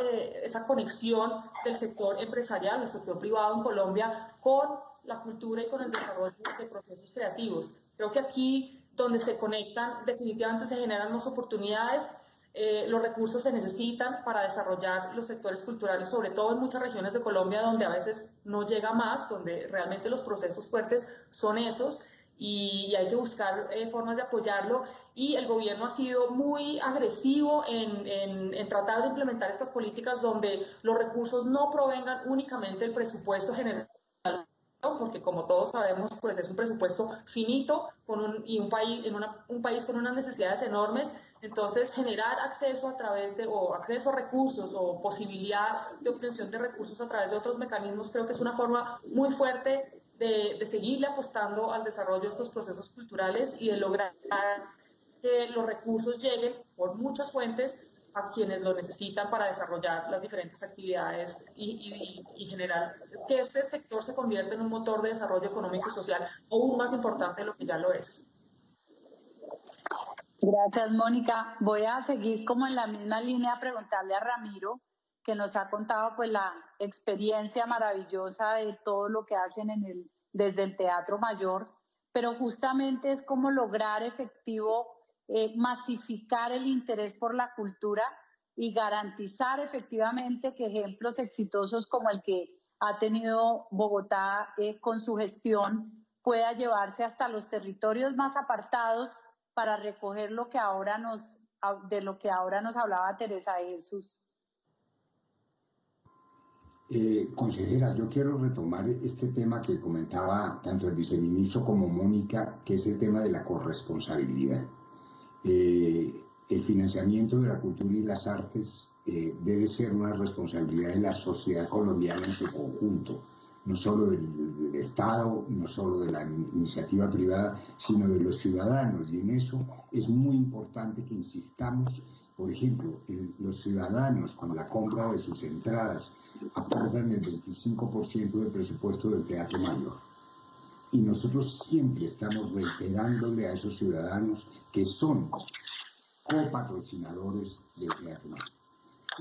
conexión del sector empresarial, del sector privado en Colombia, con la cultura y con el desarrollo de procesos creativos. Creo que aquí, donde se conectan, definitivamente se generan más oportunidades. Los recursos se necesitan para desarrollar los sectores culturales, sobre todo en muchas regiones de Colombia donde a veces no llega más, donde realmente los procesos fuertes son esos, y hay que buscar formas de apoyarlo, y el gobierno ha sido muy agresivo en tratar de implementar estas políticas donde los recursos no provengan únicamente del presupuesto general, porque como todos sabemos, pues es un presupuesto finito un país con unas necesidades enormes. Entonces, generar acceso acceso a recursos o posibilidad de obtención de recursos a través de otros mecanismos, creo que es una forma muy fuerte de seguirle apostando al desarrollo de estos procesos culturales y de lograr que los recursos lleguen por muchas fuentes a quienes lo necesitan para desarrollar las diferentes actividades y generar que este sector se convierta en un motor de desarrollo económico y social aún más importante de lo que ya lo es. Gracias, Mónica. Voy a seguir como en la misma línea a preguntarle a Ramiro, que nos ha contado pues la experiencia maravillosa de todo lo que hacen desde el Teatro Mayor, pero justamente es como lograr efectivo masificar el interés por la cultura y garantizar efectivamente que ejemplos exitosos como el que ha tenido Bogotá con su gestión pueda llevarse hasta los territorios más apartados para recoger de lo que ahora nos hablaba Teresa de Jesús. Consejera, yo quiero retomar este tema que comentaba tanto el viceministro como Mónica, que es el tema de la corresponsabilidad. El financiamiento de la cultura y las artes debe ser una responsabilidad de la sociedad colombiana en su conjunto, no solo del Estado, no solo de la iniciativa privada, sino de los ciudadanos. Y en eso es muy importante que insistamos. Por ejemplo, los ciudadanos con la compra de sus entradas aportan el 25% del presupuesto del Teatro Mayor. Y nosotros siempre estamos reiterándole a esos ciudadanos que son copatrocinadores del Teatro Mayor.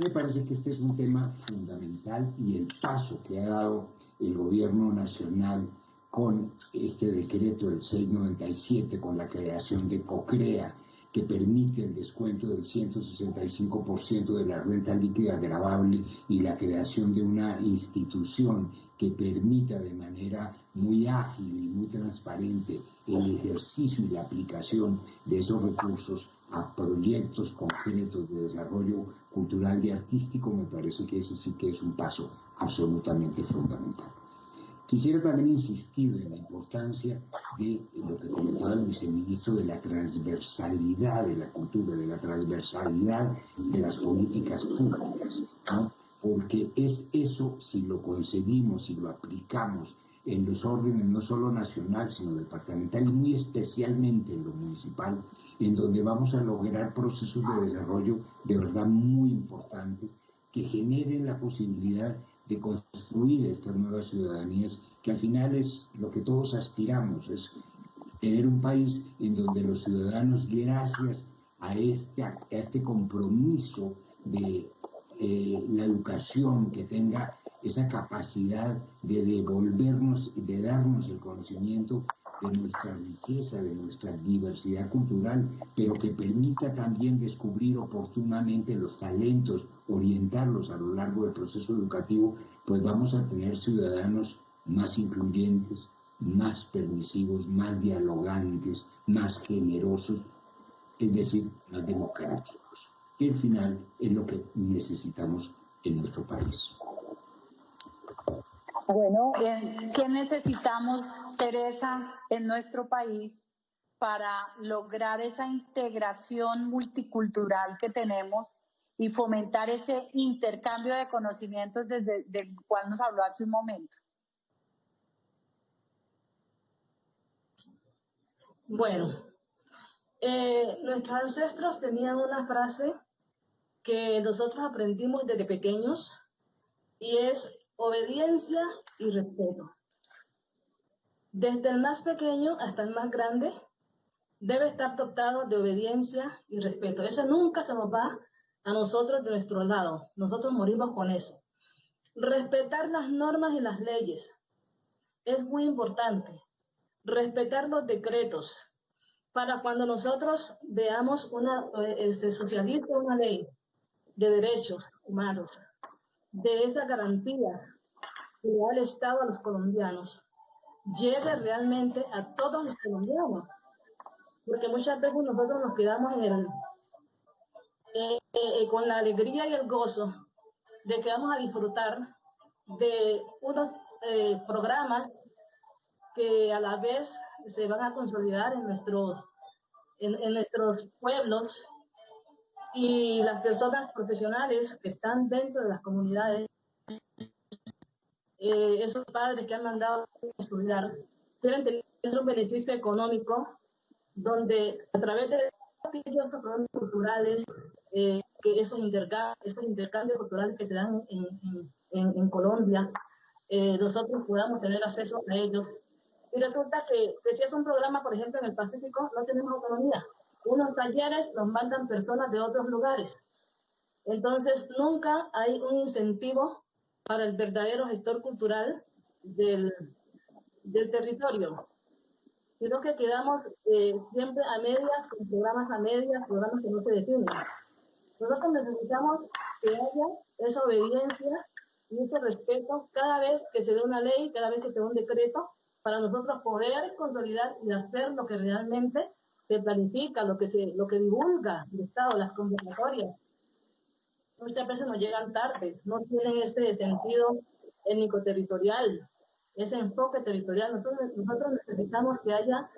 Me parece que este es un tema fundamental y el paso que ha dado el gobierno nacional con este decreto del 697, con la creación de COCREA, que permite el descuento del 165% de la renta líquida gravable y la creación de una institución que permita de manera muy ágil y muy transparente el ejercicio y la aplicación de esos recursos a proyectos concretos de desarrollo cultural y artístico, me parece que ese sí que es un paso absolutamente fundamental. Quisiera también insistir en la importancia de lo que comentaba el viceministro de la transversalidad de la cultura, de la transversalidad de las políticas públicas, ¿no? Porque es eso, si lo concebimos, si lo aplicamos en los órdenes no solo nacional, sino departamental y muy especialmente en lo municipal, en donde vamos a lograr procesos de desarrollo de verdad muy importantes que generen la posibilidad de construir estas nuevas ciudadanías, que al final es lo que todos aspiramos, es tener un país en donde los ciudadanos, gracias a este compromiso de la educación, que tenga esa capacidad de devolvernos, de darnos el conocimiento de nuestra riqueza, de nuestra diversidad cultural, pero que permita también descubrir oportunamente los talentos, orientarlos a lo largo del proceso educativo, pues vamos a tener ciudadanos más incluyentes, más permisivos, más dialogantes, más generosos, es decir, más democráticos, que al final es lo que necesitamos en nuestro país. Bueno, ¿qué necesitamos, Teresa, en nuestro país para lograr esa integración multicultural que tenemos y fomentar ese del conocimientos del cual nos habló hace un momento? Bueno, nuestros ancestros tenían una frase que nosotros aprendimos desde pequeños y es obediencia y respeto. Desde el más pequeño hasta el más grande debe estar dotado de obediencia y respeto. Eso nunca se nos va a nosotros de nuestro lado. Nosotros morimos con eso. Respetar las normas y las leyes es muy importante. Respetar los decretos para cuando nosotros veamos socializa una ley de derechos humanos, de esa garantía que le da el Estado a los colombianos, llegue realmente a todos los colombianos, porque muchas veces nosotros nos quedamos con la alegría y el gozo de que vamos a disfrutar de unos programas que a la vez se van a consolidar en nuestros pueblos, y las personas profesionales que están dentro de las comunidades, esos padres que han mandado a estudiar, quieren tener un beneficio económico donde a través de aquellos programas culturales que esos intercambios culturales que se dan en Colombia, nosotros podamos tener acceso a ellos. Y resulta que si es un programa, por ejemplo, en el Pacífico, no tenemos autonomía. Unos talleres nos mandan personas de otros lugares. Entonces, nunca hay un incentivo para el verdadero gestor cultural del territorio, sino que quedamos siempre a medias, con programas a medias, programas que no se definen. Nosotros necesitamos que haya esa obediencia y ese respeto cada vez que se dé una ley, cada vez que se dé un decreto, para nosotros poder consolidar y hacer lo que realmente se planifica, lo que divulga el Estado, las convocatorias. Muchas veces nos llegan tarde, no tienen ese sentido étnico-territorial, ese enfoque territorial. Nosotros necesitamos que haya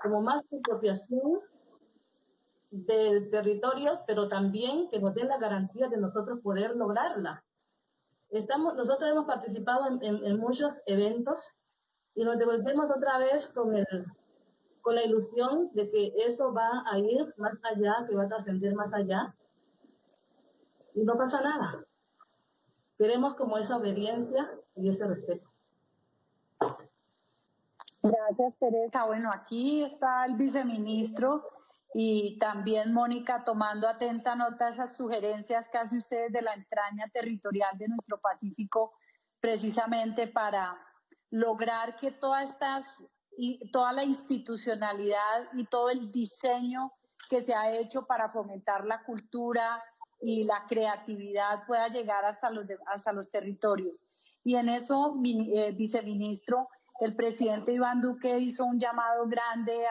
como más apropiación del territorio, pero también que nos den la garantía de nosotros poder lograrla. Nosotros hemos participado en muchos eventos y nos devolvemos otra vez con la ilusión de que eso va a ir más allá, que va a trascender más allá, y no pasa nada. Queremos como esa obediencia y ese respeto. Gracias, Teresa. Bueno, aquí está el viceministro y también Mónica tomando atenta nota de esas sugerencias que hace usted de la entraña territorial de nuestro Pacífico, precisamente para lograr que toda la institucionalidad y todo el diseño que se ha hecho para fomentar la cultura y la creatividad pueda llegar hasta los territorios. Y en eso, viceministro, el presidente Iván Duque hizo un llamado grande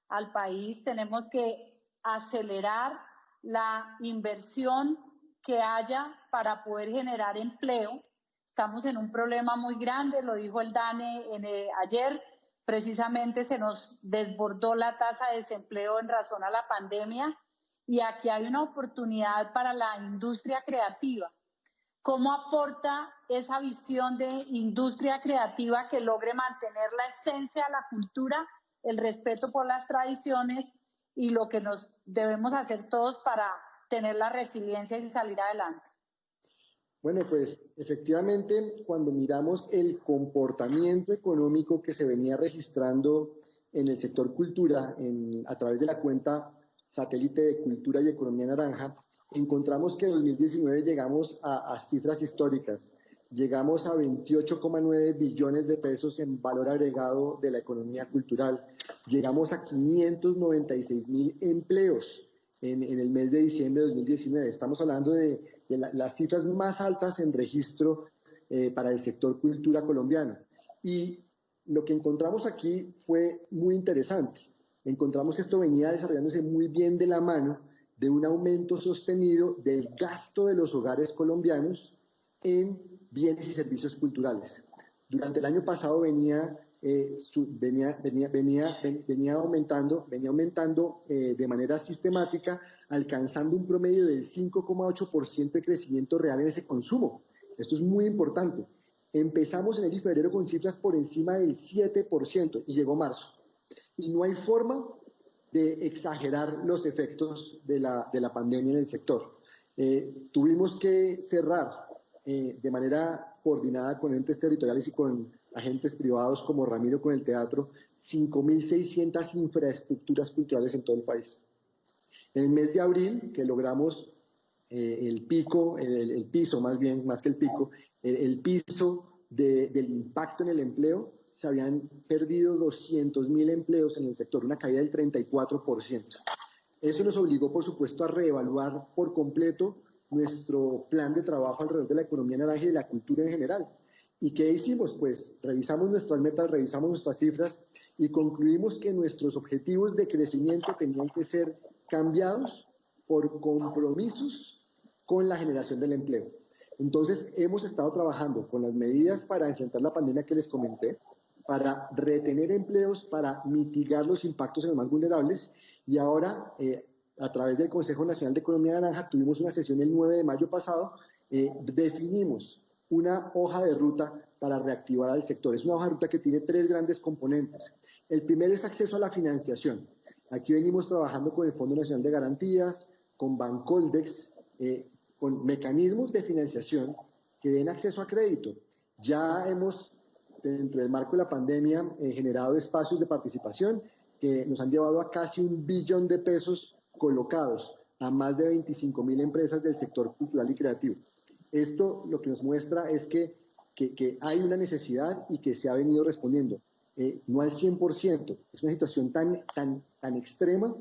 al país. Tenemos que acelerar la inversión que haya para poder generar empleo. Estamos en un problema muy grande, lo dijo el DANE ayer, precisamente se nos desbordó la tasa de desempleo en razón a la pandemia y aquí hay una oportunidad para la industria creativa. ¿Cómo aporta esa visión de industria creativa que logre mantener la esencia de la cultura, el respeto por las tradiciones y lo que nos debemos hacer todos para tener la resiliencia y salir adelante? Bueno, pues efectivamente, cuando miramos el comportamiento económico que se venía registrando en el sector cultura a través de la cuenta satélite de Cultura y Economía Naranja, encontramos que en 2019 llegamos a cifras históricas. Llegamos a 28,9 billones de pesos en valor agregado de la economía cultural. Llegamos a 596,000 empleos en el mes de diciembre de 2019. Estamos hablando de las cifras más altas en registro para el sector cultura colombiano. Y lo que encontramos aquí fue muy interesante. Encontramos que esto venía desarrollándose muy bien de la mano de un aumento sostenido del gasto de los hogares colombianos en bienes y servicios culturales. Durante el año pasado venía aumentando de manera sistemática, alcanzando un promedio del 5,8% de crecimiento real en ese consumo. Esto es muy importante. Empezamos en enero y febrero con cifras por encima del 7% y llegó marzo. Y no hay forma de exagerar los efectos de la pandemia en el sector. Tuvimos que cerrar de manera coordinada con entes territoriales y con agentes privados como Ramiro con el teatro, 5.600 infraestructuras culturales en todo el país. En el mes de abril, que logramos el piso del impacto en el empleo, se habían perdido 200,000 empleos en el sector, una caída del 34%. Eso nos obligó, por supuesto, a reevaluar por completo nuestro plan de trabajo alrededor de la economía naranja y de la cultura en general. ¿Y qué hicimos? Pues revisamos nuestras metas, revisamos nuestras cifras y concluimos que nuestros objetivos de crecimiento tenían que ser cambiados por compromisos con la generación del empleo. Entonces, hemos estado trabajando con las medidas para enfrentar la pandemia que les comenté, para retener empleos, para mitigar los impactos en los más vulnerables. Y ahora, a través del Consejo Nacional de Economía Naranja, tuvimos una sesión el 9 de mayo pasado, definimos una hoja de ruta para reactivar al sector. Es una hoja de ruta que tiene 3 grandes componentes. El primero es acceso a la financiación. Aquí venimos trabajando con el Fondo Nacional de Garantías, con Bancoldex, con mecanismos de financiación que den acceso a crédito. Ya hemos, dentro del marco de la pandemia, generado espacios de participación que nos han llevado a casi 1 billón de pesos colocados a más de 25.000 empresas del sector cultural y creativo. Esto lo que nos muestra es que hay una necesidad y que se ha venido respondiendo. No al 100%, es una situación tan extrema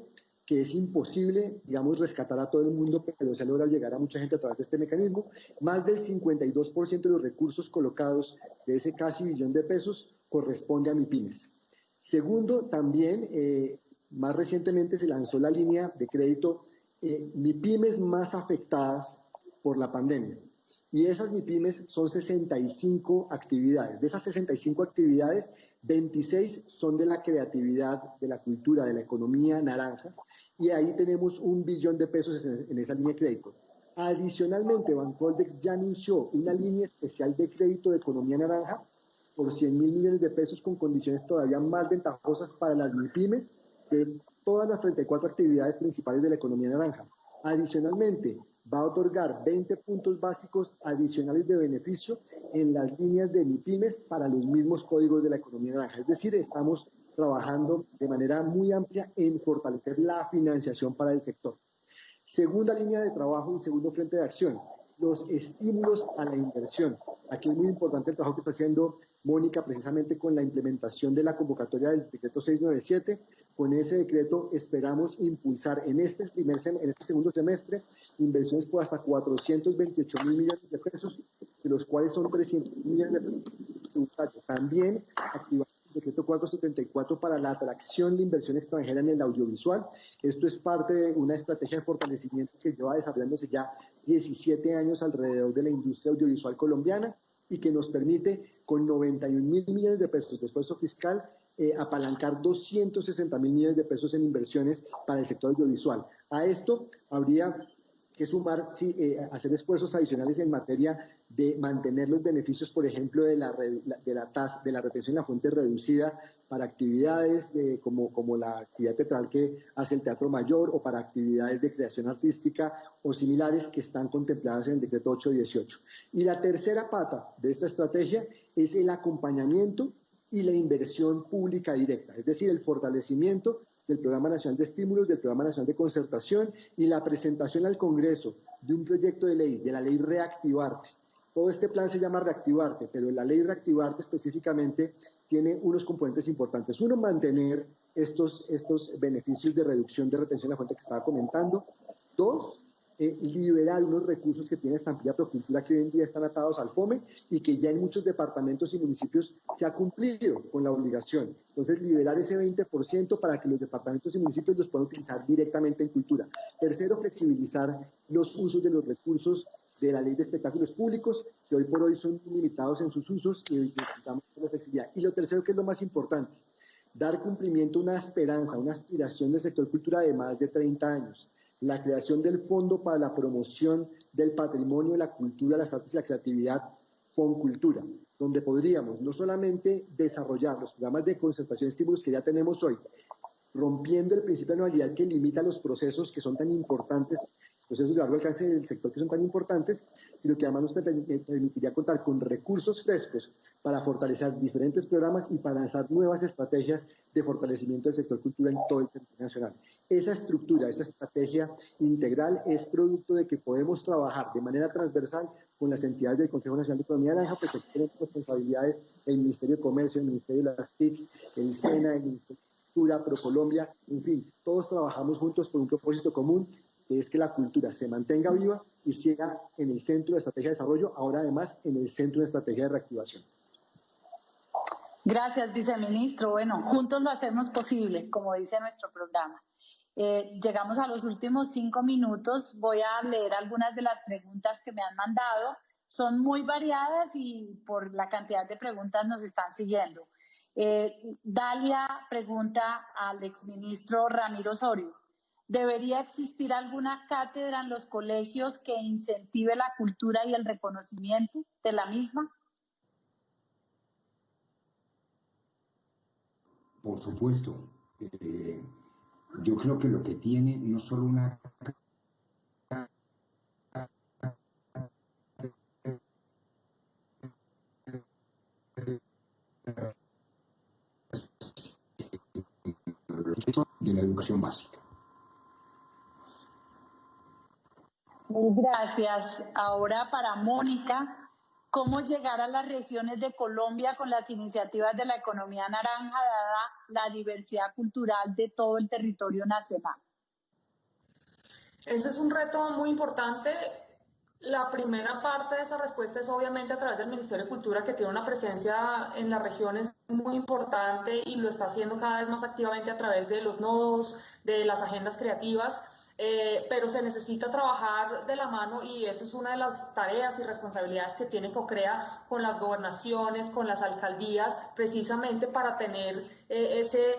que es imposible, digamos, rescatar a todo el mundo, pero se logra llegar a mucha gente a través de este mecanismo. Más del 52% de los recursos colocados de ese casi billón de pesos corresponde a MIPYMES. Segundo, también, más recientemente se lanzó la línea de crédito MIPYMES más afectadas por la pandemia. Y esas MIPYMES son 65 actividades. De esas 65 actividades, 26 son de la creatividad, de la cultura, de la economía naranja, y ahí tenemos 1 billón de pesos en esa línea de crédito. Adicionalmente, Bancoldex ya anunció una línea especial de crédito de economía naranja por 100.000 millones de pesos con condiciones todavía más ventajosas para las MIPYMES de todas las 34 actividades principales de la economía naranja. Adicionalmente, va a otorgar 20 puntos básicos adicionales de beneficio en las líneas de MIPYMES para los mismos códigos de la economía naranja. Es decir, estamos trabajando de manera muy amplia en fortalecer la financiación para el sector. Segunda línea de trabajo y segundo frente de acción, los estímulos a la inversión. Aquí es muy importante el trabajo que está haciendo Mónica precisamente con la implementación de la convocatoria del decreto 697. Con ese decreto esperamos impulsar en este segundo semestre inversiones por hasta 428.000 millones de pesos, de los cuales son 300.000 millones de pesos tributarios. También activar el decreto 474 para la atracción de inversión extranjera en el audiovisual. Esto es parte de una estrategia de fortalecimiento que lleva desarrollándose ya 17 años alrededor de la industria audiovisual colombiana y que nos permite, con 91.000 millones de pesos de esfuerzo fiscal, apalancar 260.000 millones de pesos en inversiones para el sector audiovisual. A esto habría que sumar, hacer esfuerzos adicionales en materia de mantener los beneficios, por ejemplo, de la retención en la fuente reducida para actividades como la actividad teatral que hace el Teatro Mayor o para actividades de creación artística o similares que están contempladas en el decreto 818. Y la tercera pata de esta estrategia es el acompañamiento y la inversión pública directa, es decir, el fortalecimiento del Programa Nacional de Estímulos, del Programa Nacional de Concertación y la presentación al Congreso de un proyecto de ley, de la ley Reactivarte. Todo este plan se llama Reactivarte, pero la ley Reactivarte específicamente tiene unos componentes importantes. Uno, mantener estos beneficios de reducción de retención de la fuente que estaba comentando. Dos, liberar unos recursos que tiene Estampilla Procultura que hoy en día están atados al FOME y que ya en muchos departamentos y municipios se ha cumplido con la obligación. Entonces, liberar ese 20% para que los departamentos y municipios los puedan utilizar directamente en cultura. Tercero, flexibilizar los usos de los recursos de la Ley de Espectáculos Públicos, que hoy por hoy son limitados en sus usos y necesitamos la flexibilidad. Y lo tercero, que es lo más importante, dar cumplimiento a una esperanza, una aspiración del sector cultura de más de 30 años. La creación del Fondo para la Promoción del Patrimonio, la Cultura, las Artes y la Creatividad, FONCultura, donde podríamos no solamente desarrollar los programas de concertación y estímulos que ya tenemos hoy, rompiendo el principio de anualidad que limita los procesos que son tan importantes, procesos de largo alcance del sector que son tan importantes, sino que además nos permitiría contar con recursos frescos para fortalecer diferentes programas y para lanzar nuevas estrategias de fortalecimiento del sector cultural en todo el territorio nacional. Esa estructura, esa estrategia integral es producto de que podemos trabajar de manera transversal con las entidades del Consejo Nacional de Economía Naranja, porque tienen responsabilidades el Ministerio de Comercio, el Ministerio de las TIC, el SENA, el Ministerio de Cultura, ProColombia, en fin, todos trabajamos juntos por un propósito común, que es que la cultura se mantenga viva y siga en el centro de la estrategia de desarrollo, ahora además en el centro de la estrategia de reactivación. Gracias, viceministro. Bueno, juntos lo hacemos posible, como dice nuestro programa. Llegamos a los últimos 5 minutos. Voy a leer algunas de las preguntas que me han mandado. Son muy variadas y por la cantidad de preguntas nos están siguiendo. Dalia pregunta al exministro Ramiro Osorio: ¿debería existir alguna cátedra en los colegios que incentive la cultura y el reconocimiento de la misma? Por supuesto. Yo creo que lo que tiene no solo una educación básica. Mil gracias. Ahora para Mónica, ¿cómo llegar a las regiones de Colombia con las iniciativas de la economía naranja, dada la diversidad cultural de todo el territorio nacional? Ese es un reto muy importante. La primera parte de esa respuesta es obviamente a través del Ministerio de Cultura, que tiene una presencia en las regiones muy importante y lo está haciendo cada vez más activamente a través de los nodos, de las agendas creativas. Pero se necesita trabajar de la mano y eso es una de las tareas y responsabilidades que tiene COCREA con las gobernaciones, con las alcaldías, precisamente para tener ese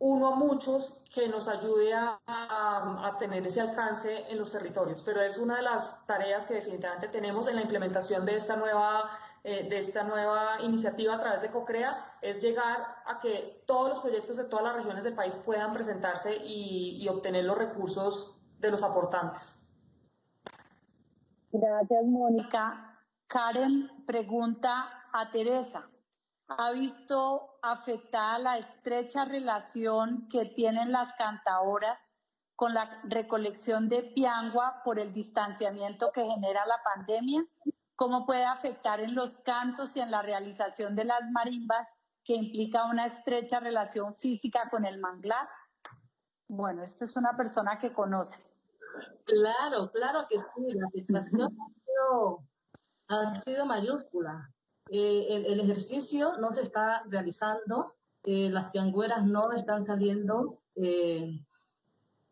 uno a muchos que nos ayude a tener ese alcance en los territorios. Pero es una de las tareas que definitivamente tenemos en la implementación de esta nueva iniciativa a través de COCREA, es llegar a que todos los proyectos de todas las regiones del país puedan presentarse y obtener los recursos de los aportantes. Gracias, Mónica. Karen pregunta a Teresa, ¿ha visto afectada la estrecha relación que tienen las cantaoras con la recolección de piangua por el distanciamiento que genera la pandemia? ¿Cómo puede afectar en los cantos y en la realización de las marimbas, que implica una estrecha relación física con el manglar? Bueno, esto es una persona que conoce. Claro que sí, la afectación ha sido mayúscula. El ejercicio no se está realizando, las piangüeras no están saliendo,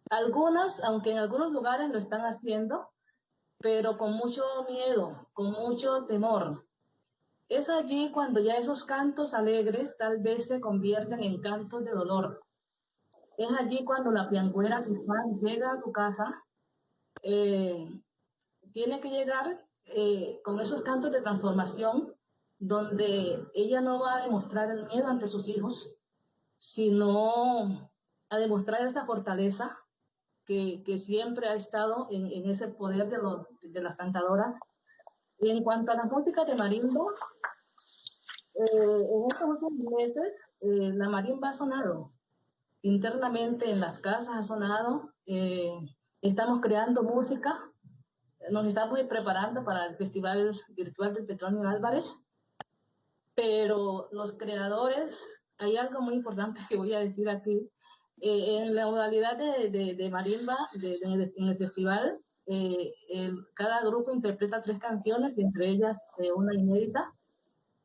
algunas, aunque en algunos lugares lo están haciendo, pero con mucho miedo, con mucho temor. Es allí cuando ya esos cantos alegres tal vez se convierten en cantos de dolor. Es allí cuando la piangüera quizás llega a tu casa, tiene que llegar con esos cantos de transformación, donde ella no va a demostrar el miedo ante sus hijos, sino a demostrar esa fortaleza que siempre ha estado en ese poder de las cantadoras. Y en cuanto a las músicas de marimba, en estos últimos meses la marimba ha sonado. Internamente en las casas ha sonado. Estamos creando música. Nos estamos preparando para el Festival Virtual del Petronio Álvarez. Pero los creadores, hay algo muy importante que voy a decir aquí. En la modalidad de marimba, en el festival, cada grupo interpreta 3 canciones, y entre ellas una inédita,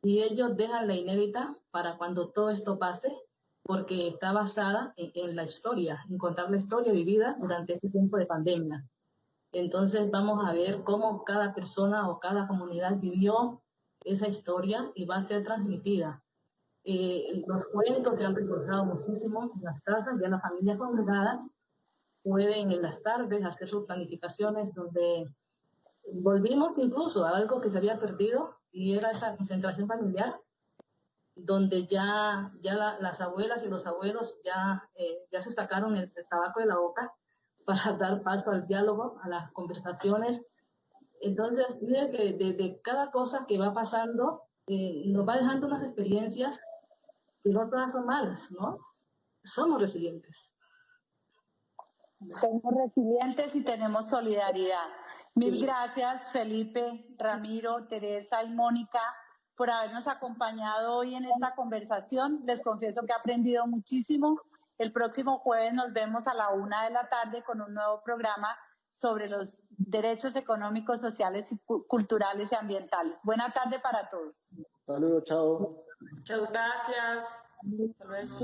y ellos dejan la inédita para cuando todo esto pase, porque está basada en la historia, en contar la historia vivida durante este tiempo de pandemia. Entonces vamos a ver cómo cada persona o cada comunidad vivió esa historia y va a ser transmitida. Los cuentos se han reforzado muchísimo en las casas, ya las familias congregadas pueden en las tardes hacer sus planificaciones, donde volvimos incluso a algo que se había perdido, y era esa concentración familiar, donde ya las abuelas y los abuelos ya se sacaron el tabaco de la boca para dar paso al diálogo, a las conversaciones. Entonces, mire que de cada cosa que va pasando, nos va dejando unas experiencias que no todas son malas, ¿no? Somos resilientes. Somos resilientes y tenemos solidaridad. Mil gracias, Felipe, Ramiro, Teresa y Mónica, por habernos acompañado hoy en esta conversación. Les confieso que he aprendido muchísimo. El próximo jueves nos vemos a la 1:00 p.m. con un nuevo programa sobre los derechos económicos, sociales, y culturales y ambientales. Buena tarde para todos. Saludos, chao. Muchas gracias. Hasta luego.